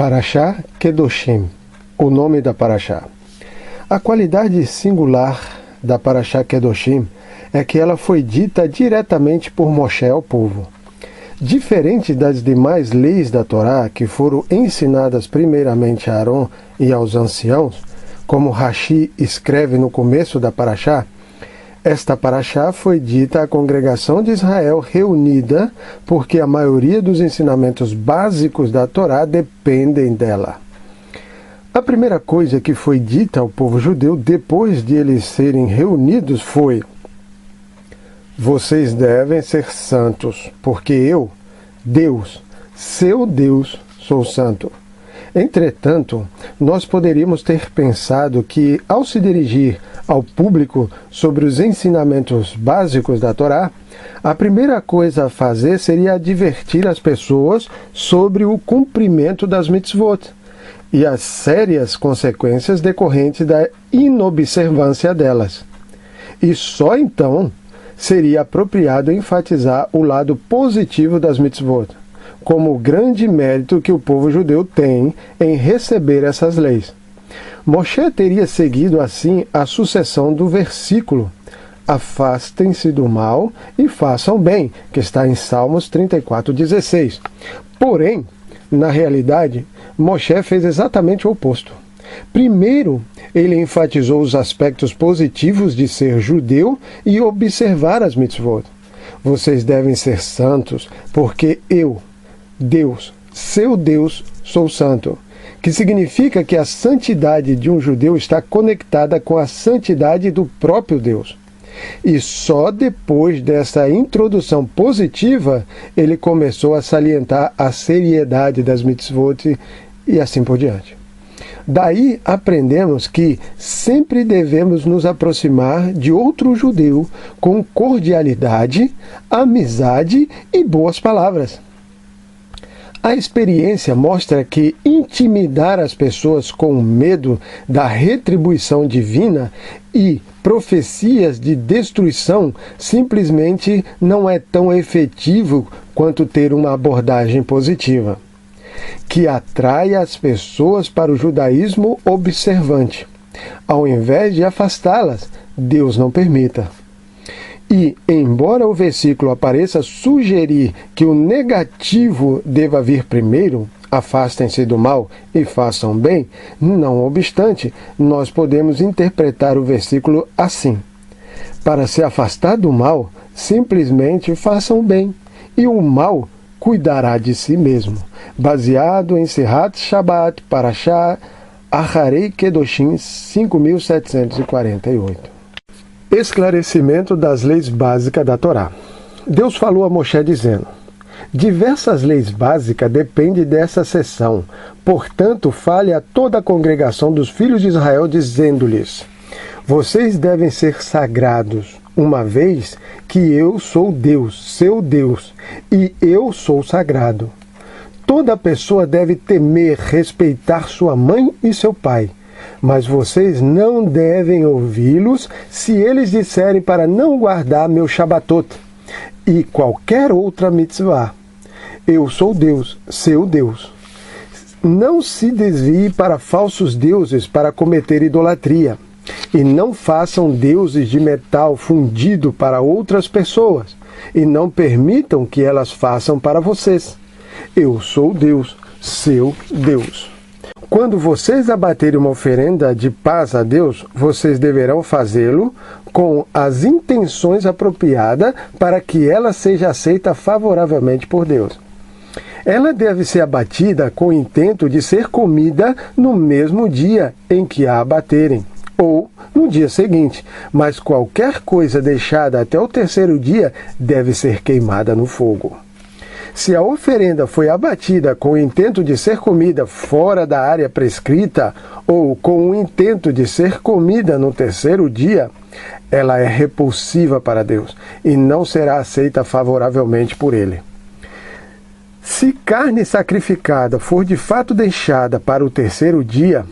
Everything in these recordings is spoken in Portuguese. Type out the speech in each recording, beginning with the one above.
Parashá Kedoshim, o nome da Parashá. A qualidade singular da Parashá Kedoshim é que ela foi dita diretamente por Moshe ao povo. Diferente das demais leis da Torá, que foram ensinadas primeiramente a Arão e aos anciãos, como Rashi escreve no começo da Parashá, esta Parashá foi dita à congregação de Israel reunida, porque a maioria dos ensinamentos básicos da Torá dependem dela. A primeira coisa que foi dita ao povo judeu depois de eles serem reunidos foi: vocês devem ser santos, porque eu, Deus, seu Deus, sou santo. Entretanto, nós poderíamos ter pensado que, ao se dirigir ao público sobre os ensinamentos básicos da Torá, a primeira coisa a fazer seria advertir as pessoas sobre o cumprimento das mitzvot e as sérias consequências decorrentes da inobservância delas. E só então seria apropriado enfatizar o lado positivo das mitzvot, como o grande mérito que o povo judeu tem em receber essas leis. Moshe teria seguido assim a sucessão do versículo afastem-se do mal e façam bem, que está em Salmos 34:16. Porém, na realidade, Moshe fez exatamente o oposto. Primeiro, ele enfatizou os aspectos positivos de ser judeu e observar as mitzvot. Vocês devem ser santos, porque eu, Deus, seu Deus, sou santo. Que significa que a santidade de um judeu está conectada com a santidade do próprio Deus. E só depois dessa introdução positiva, ele começou a salientar a seriedade das mitzvot e assim por diante. Daí aprendemos que sempre devemos nos aproximar de outro judeu com cordialidade, amizade e boas palavras. A experiência mostra que intimidar as pessoas com medo da retribuição divina e profecias de destruição simplesmente não é tão efetivo quanto ter uma abordagem positiva, que atrai as pessoas para o judaísmo observante, ao invés de afastá-las. Deus não permita. E, embora o versículo apareça sugerir que o negativo deva vir primeiro, afastem-se do mal e façam bem, não obstante, nós podemos interpretar o versículo assim: para se afastar do mal, simplesmente façam bem, e o mal cuidará de si mesmo. Baseado em Sihat Shabbat, Parashá Acharei Kedoshim 5748. Esclarecimento das leis básicas da Torá. Deus falou a Moshe dizendo: diversas leis básicas dependem dessa seção, portanto fale a toda a congregação dos filhos de Israel dizendo-lhes: vocês devem ser sagrados, uma vez que eu sou Deus, seu Deus, e eu sou sagrado. Toda pessoa deve temer, respeitar sua mãe e seu pai. Mas vocês não devem ouvi-los se eles disserem para não guardar meu Shabbatot e qualquer outra mitzvah. Eu sou Deus, seu Deus. Não se desvie para falsos deuses para cometer idolatria. E não façam deuses de metal fundido para outras pessoas. E não permitam que elas façam para vocês. Eu sou Deus, seu Deus. Quando vocês abaterem uma oferenda de paz a Deus, vocês deverão fazê-lo com as intenções apropriadas para que ela seja aceita favoravelmente por Deus. Ela deve ser abatida com o intento de ser comida no mesmo dia em que a abaterem, ou no dia seguinte, mas qualquer coisa deixada até o terceiro dia deve ser queimada no fogo. Se a oferenda foi abatida com o intento de ser comida fora da área prescrita ou com o intento de ser comida no terceiro dia, ela é repulsiva para Deus e não será aceita favoravelmente por Ele. Se carne sacrificada for de fato deixada para o terceiro dia,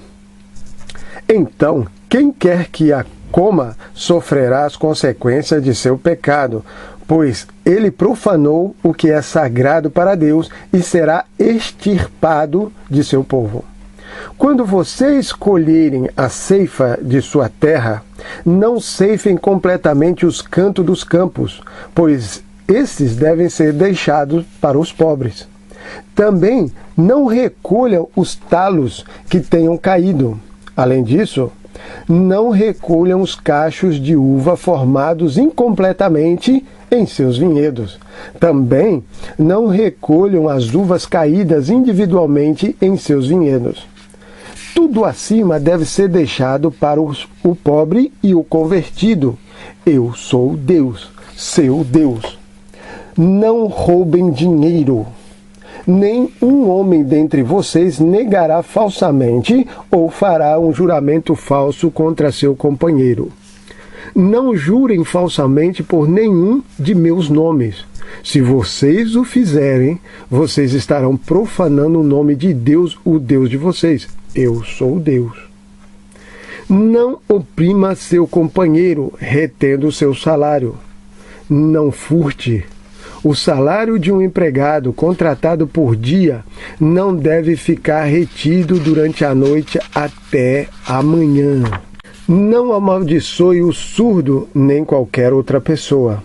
então quem quer que a coma sofrerá as consequências de seu pecado, pois ele profanou o que é sagrado para Deus e será extirpado de seu povo. Quando vocês colherem a ceifa de sua terra, não ceifem completamente os cantos dos campos, pois esses devem ser deixados para os pobres. Também não recolham os talos que tenham caído. Além disso, não recolham os cachos de uva formados incompletamente em seus vinhedos. Também não recolham as uvas caídas individualmente em seus vinhedos. Tudo acima deve ser deixado para o pobre e o convertido. Eu sou Deus, seu Deus. Não roubem dinheiro. Nem um homem dentre vocês negará falsamente ou fará um juramento falso contra seu companheiro. Não jurem falsamente por nenhum de meus nomes. Se vocês o fizerem, vocês estarão profanando o nome de Deus, o Deus de vocês. Eu sou Deus. Não oprima seu companheiro, retendo seu salário. Não furte. O salário de um empregado contratado por dia não deve ficar retido durante a noite até amanhã. Não amaldiçoe o surdo nem qualquer outra pessoa.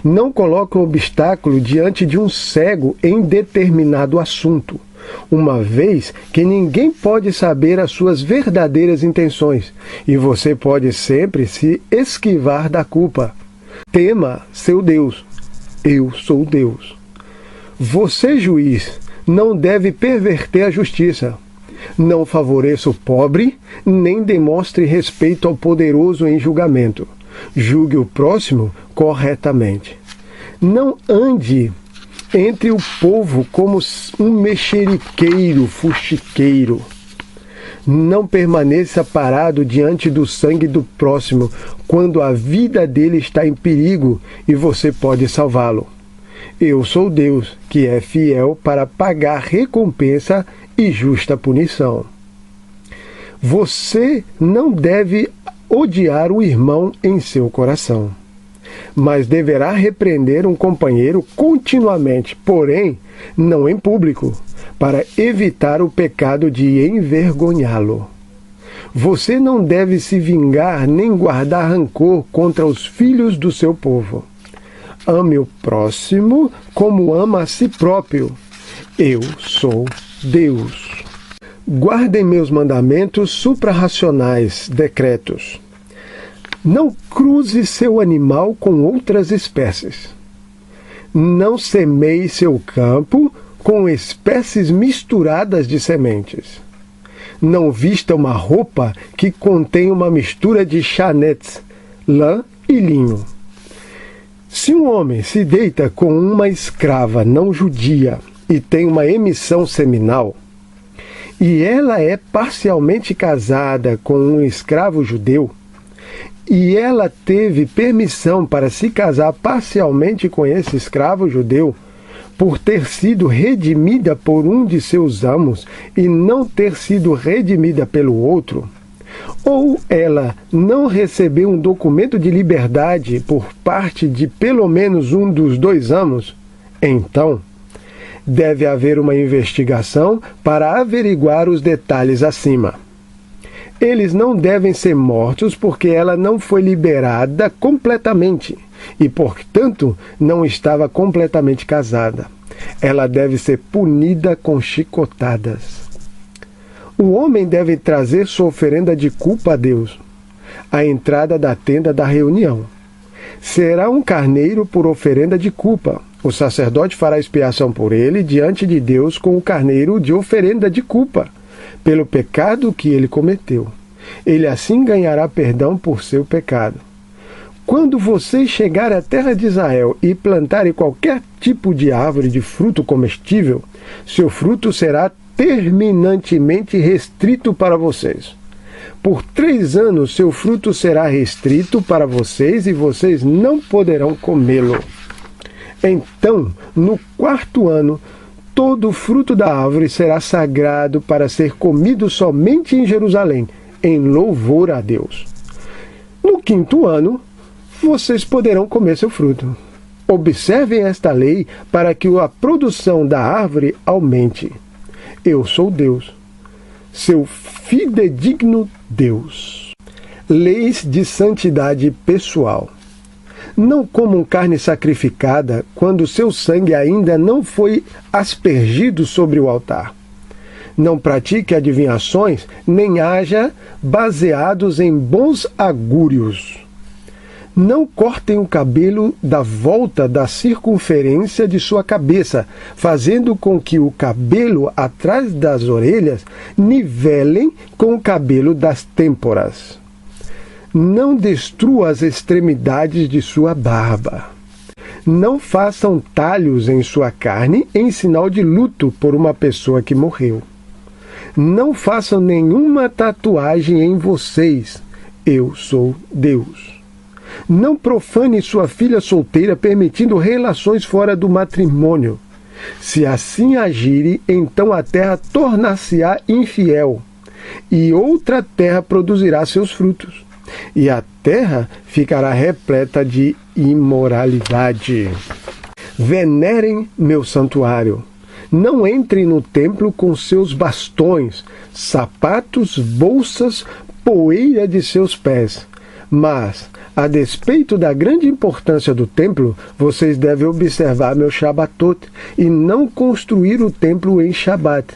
Não coloque um obstáculo diante de um cego em determinado assunto, uma vez que ninguém pode saber as suas verdadeiras intenções, e você pode sempre se esquivar da culpa. Tema seu Deus. Eu sou Deus. Você, juiz, não deve perverter a justiça. Não favoreça o pobre, nem demonstre respeito ao poderoso em julgamento. Julgue o próximo corretamente. Não ande entre o povo como um mexeriqueiro, fuxiqueiro. Não permaneça parado diante do sangue do próximo quando a vida dele está em perigo e você pode salvá-lo. Eu sou Deus, que é fiel para pagar recompensa e justa punição. Você não deve odiar o irmão em seu coração, mas deverá repreender um companheiro continuamente, porém, não em público, para evitar o pecado de envergonhá-lo. Você não deve se vingar nem guardar rancor contra os filhos do seu povo. Ame o próximo como ama a si próprio. Eu sou Deus. Guardem meus mandamentos suprarracionais, decretos. Não cruze seu animal com outras espécies. Não semeie seu campo com espécies misturadas de sementes. Não vista uma roupa que contém uma mistura de chanetes, lã e linho. Se um homem se deita com uma escrava não judia e tem uma emissão seminal, e ela é parcialmente casada com um escravo judeu, e ela teve permissão para se casar parcialmente com esse escravo judeu, por ter sido redimida por um de seus amos e não ter sido redimida pelo outro, ou ela não recebeu um documento de liberdade por parte de pelo menos um dos dois amos, então deve haver uma investigação para averiguar os detalhes acima. Eles não devem ser mortos porque ela não foi liberada completamente e, portanto, não estava completamente casada. Ela deve ser punida com chicotadas. O homem deve trazer sua oferenda de culpa a Deus, à entrada da tenda da reunião. Será um carneiro por oferenda de culpa. O sacerdote fará expiação por ele diante de Deus com o carneiro de oferenda de culpa, pelo pecado que ele cometeu. Ele assim ganhará perdão por seu pecado. Quando vocês chegarem à terra de Israel e plantarem qualquer tipo de árvore de fruto comestível, seu fruto será terminantemente restrito para vocês. Por 3 anos seu fruto será restrito para vocês e vocês não poderão comê-lo. Então, no 4º ano, todo o fruto da árvore será sagrado para ser comido somente em Jerusalém, em louvor a Deus. No 5º ano, vocês poderão comer seu fruto. Observem esta lei para que a produção da árvore aumente. Eu sou Deus, seu fidedigno Deus. Leis de santidade pessoal. Não comam carne sacrificada quando seu sangue ainda não foi aspergido sobre o altar. Não pratique adivinhações, nem haja baseados em bons agúrios. Não cortem o cabelo da volta da circunferência de sua cabeça, fazendo com que o cabelo atrás das orelhas nivelem com o cabelo das têmporas. Não destrua as extremidades de sua barba. Não façam talhos em sua carne em sinal de luto por uma pessoa que morreu. Não façam nenhuma tatuagem em vocês. Eu sou Deus. Não profane sua filha solteira permitindo relações fora do matrimônio. Se assim agirem, então a terra tornar-se-á infiel, e outra terra produzirá seus frutos, e a terra ficará repleta de imoralidade. Venerem meu santuário. Não entrem no templo com seus bastões, sapatos, bolsas, poeira de seus pés. Mas, a despeito da grande importância do templo, vocês devem observar meu Shabatot e não construir o templo em Shabat.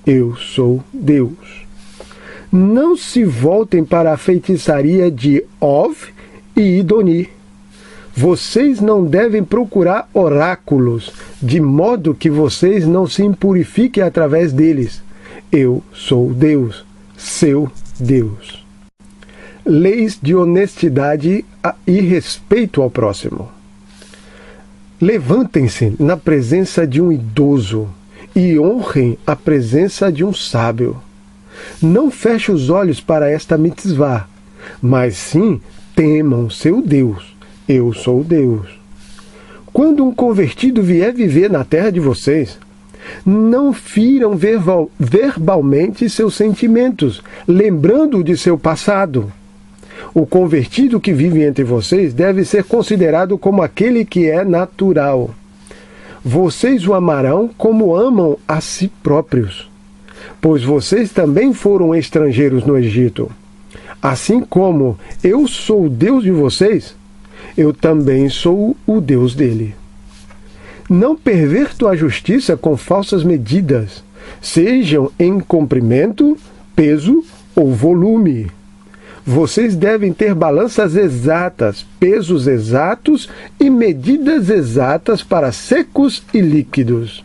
Eu sou Deus. Não se voltem para a feitiçaria de Ov e Idoni. Vocês não devem procurar oráculos, de modo que vocês não se impurifiquem através deles. Eu sou Deus, seu Deus. Leis de honestidade e respeito ao próximo. Levantem-se na presença de um idoso e honrem a presença de um sábio. Não feche os olhos para esta mitzvah, mas sim temam seu Deus. Eu sou Deus. Quando um convertido vier viver na terra de vocês, não firam verbalmente seus sentimentos, lembrando de seu passado. O convertido que vive entre vocês deve ser considerado como aquele que é natural. Vocês o amarão como amam a si próprios, pois vocês também foram estrangeiros no Egito. Assim como eu sou o Deus de vocês, eu também sou o Deus dele. Não pervertam a justiça com falsas medidas, sejam em comprimento, peso ou volume. Vocês devem ter balanças exatas, pesos exatos e medidas exatas para secos e líquidos.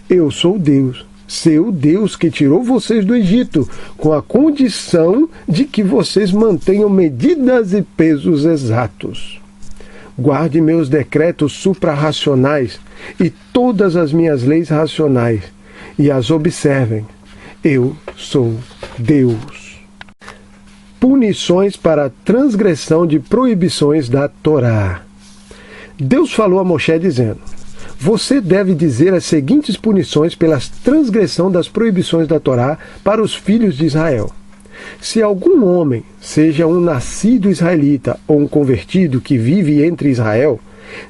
Eu sou Deus, seu Deus que tirou vocês do Egito, com a condição de que vocês mantenham medidas e pesos exatos. Guarde meus decretos suprarracionais e todas as minhas leis racionais, e as observem. Eu sou Deus. Punições para transgressão de proibições da Torá. Deus falou a Moshe dizendo: você deve dizer as seguintes punições pela transgressão das proibições da Torá para os filhos de Israel. Se algum homem, seja um nascido israelita ou um convertido que vive entre Israel,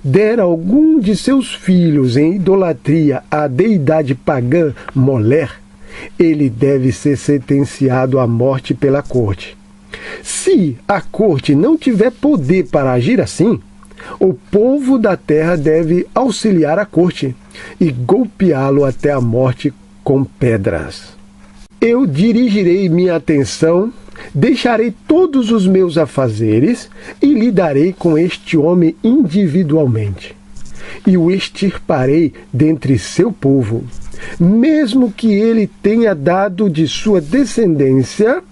der algum de seus filhos em idolatria à deidade pagã Moler, ele deve ser sentenciado à morte pela corte. Se a corte não tiver poder para agir assim, o povo da terra deve auxiliar a corte e golpeá-lo até a morte com pedras. Eu dirigirei minha atenção, deixarei todos os meus afazeres e lidarei com este homem individualmente. E o extirparei dentre seu povo, mesmo que ele tenha dado de sua descendência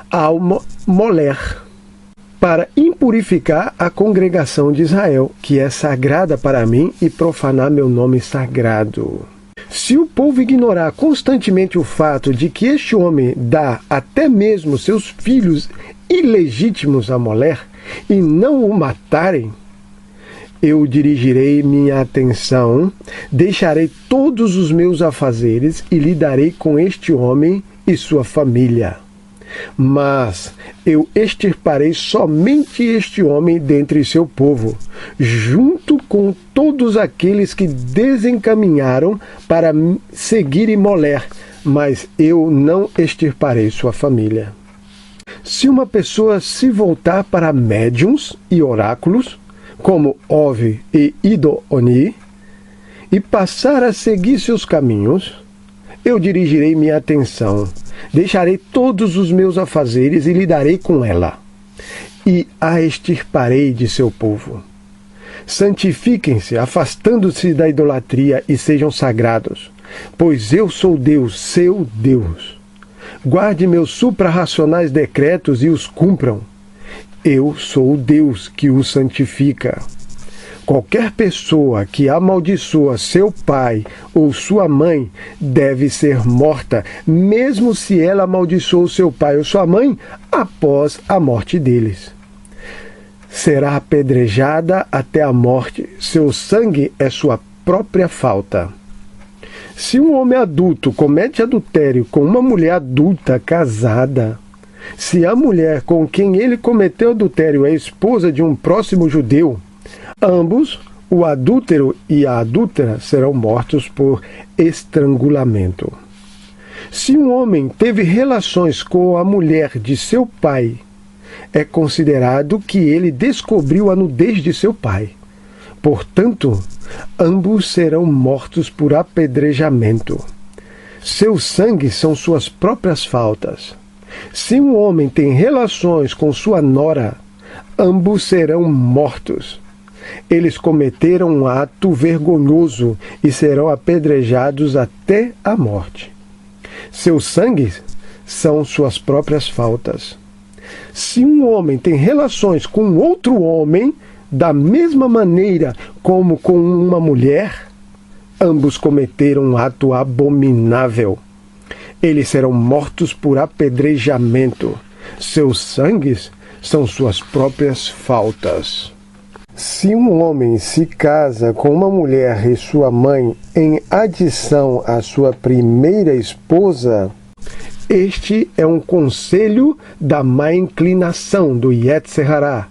ao Moler, para impurificar a congregação de Israel, que é sagrada para mim, e profanar meu nome sagrado. Se o povo ignorar constantemente o fato de que este homem dá até mesmo seus filhos ilegítimos a Moler e não o matarem, eu dirigirei minha atenção, deixarei todos os meus afazeres e lidarei com este homem e sua família. Mas eu extirparei somente este homem dentre seu povo, junto com todos aqueles que desencaminharam para seguirem Moler, mas eu não extirparei sua família. Se uma pessoa se voltar para médiuns e oráculos, como Ove e Ido-Oni, e passar a seguir seus caminhos, eu dirigirei minha atenção, deixarei todos os meus afazeres e lidarei com ela, e a extirparei de seu povo. Santifiquem-se, afastando-se da idolatria, e sejam sagrados, pois eu sou Deus, seu Deus. Guarde meus suprarracionais decretos e os cumpram. Eu sou o Deus que os santifica. Qualquer pessoa que amaldiçoa seu pai ou sua mãe deve ser morta, mesmo se ela amaldiçoou seu pai ou sua mãe após a morte deles. Será apedrejada até a morte, seu sangue é sua própria falta. Se um homem adulto comete adultério com uma mulher adulta casada, se a mulher com quem ele cometeu adultério é esposa de um próximo judeu, ambos, o adúltero e a adúltera, serão mortos por estrangulamento. Se um homem teve relações com a mulher de seu pai, é considerado que ele descobriu a nudez de seu pai. Portanto, ambos serão mortos por apedrejamento. Seu sangue são suas próprias faltas. Se um homem tem relações com sua nora, ambos serão mortos. Eles cometeram um ato vergonhoso e serão apedrejados até a morte. Seu sangue são suas próprias faltas. Se um homem tem relações com outro homem, da mesma maneira como com uma mulher, ambos cometeram um ato abominável. Eles serão mortos por apedrejamento. Seus sangues são suas próprias faltas. Se um homem se casa com uma mulher e sua mãe em adição à sua primeira esposa, este é um conselho da má inclinação do Yetzer Hará.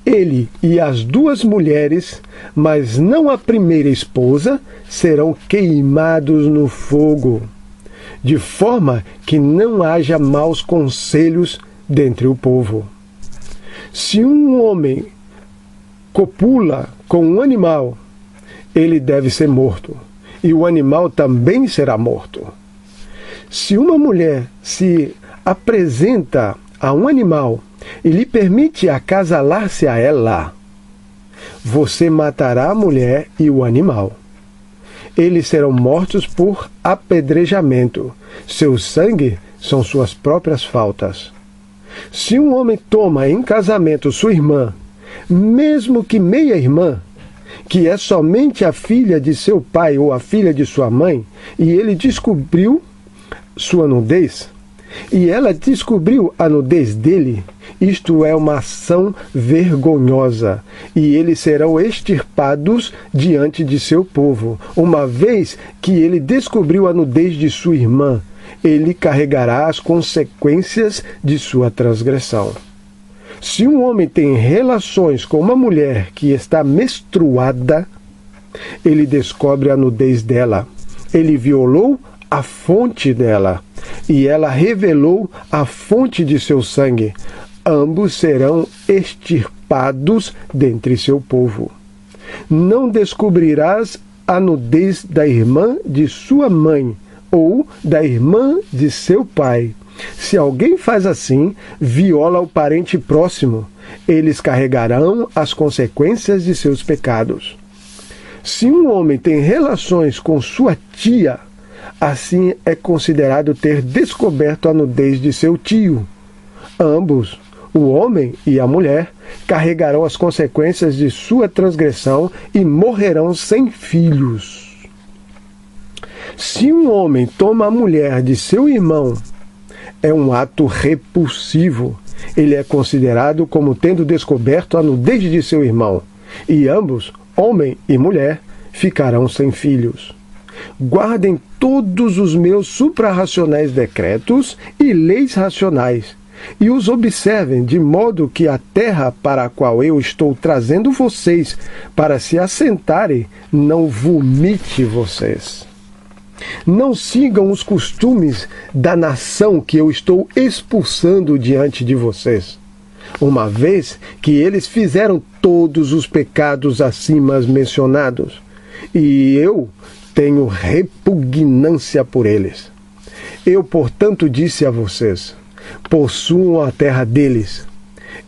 Ele e as duas mulheres, mas não a primeira esposa, serão queimados no fogo, de forma que não haja maus conselhos dentre o povo. Se um homem copula com um animal, ele deve ser morto, e o animal também será morto. Se uma mulher se apresenta a um animal e lhe permite acasalar-se a ela, você matará a mulher e o animal. Eles serão mortos por apedrejamento. Seu sangue são suas próprias faltas. Se um homem toma em casamento sua irmã, mesmo que meia-irmã, que é somente a filha de seu pai ou a filha de sua mãe, e ele descobriu sua nudez, e ela descobriu a nudez dele, isto é uma ação vergonhosa, e eles serão extirpados diante de seu povo. Uma vez que ele descobriu a nudez de sua irmã, ele carregará as consequências de sua transgressão. Se um homem tem relações com uma mulher que está menstruada, ele descobre a nudez dela. Ele violou a fonte dela, e ela revelou a fonte de seu sangue. Ambos serão extirpados dentre seu povo. Não descobrirás a nudez da irmã de sua mãe, ou da irmã de seu pai. Se alguém faz assim, viola o parente próximo. Eles carregarão as consequências de seus pecados. Se um homem tem relações com sua tia, assim é considerado ter descoberto a nudez de seu tio. Ambos, o homem e a mulher, carregarão as consequências de sua transgressão e morrerão sem filhos. Se um homem toma a mulher de seu irmão, é um ato repulsivo. Ele é considerado como tendo descoberto a nudez de seu irmão, e ambos, homem e mulher, ficarão sem filhos. Guardem todos os meus suprarracionais decretos e leis racionais, e os observem de modo que a terra para a qual eu estou trazendo vocês para se assentarem não vomite vocês. Não sigam os costumes da nação que eu estou expulsando diante de vocês, uma vez que eles fizeram todos os pecados acima mencionados, e eu tenho repugnância por eles. Eu, portanto, disse a vocês: possuam a terra deles.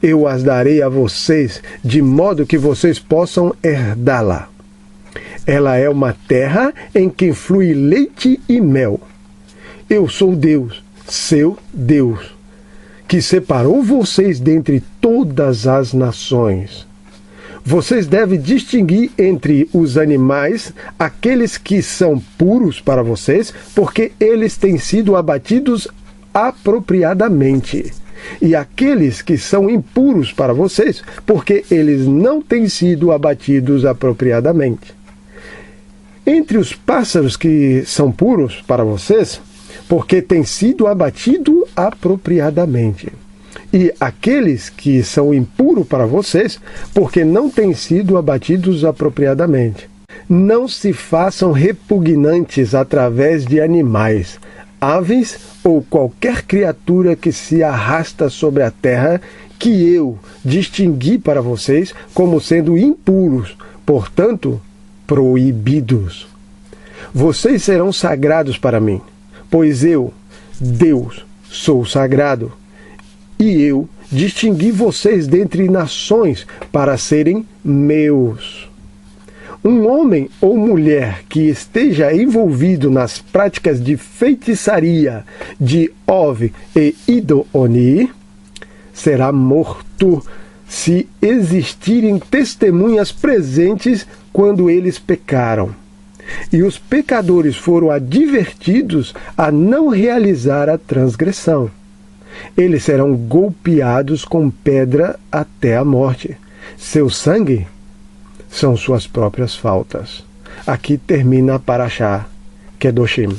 Eu as darei a vocês, de modo que vocês possam herdá-la. Ela é uma terra em que flui leite e mel. Eu sou Deus, seu Deus, que separou vocês dentre todas as nações. Vocês devem distinguir entre os animais aqueles que são puros para vocês, porque eles têm sido abatidos apropriadamente, e aqueles que são impuros para vocês, porque eles não têm sido abatidos apropriadamente. Entre os pássaros que são puros para vocês, porque têm sido abatido apropriadamente, e aqueles que são impuros para vocês, porque não têm sido abatidos apropriadamente. Não se façam repugnantes através de animais, aves ou qualquer criatura que se arrasta sobre a terra, que eu distingui para vocês como sendo impuros, portanto, proibidos. Vocês serão sagrados para mim, pois eu, Deus, sou sagrado, e eu distingui vocês dentre nações para serem meus. Um homem ou mulher que esteja envolvido nas práticas de feitiçaria de Ov e Ido-Oni será morto se existirem testemunhas presentes quando eles pecaram, e os pecadores foram advertidos a não realizar a transgressão. Eles serão golpeados com pedra até a morte. Seu sangue são suas próprias faltas. Aqui termina a Parashá Kedoshim.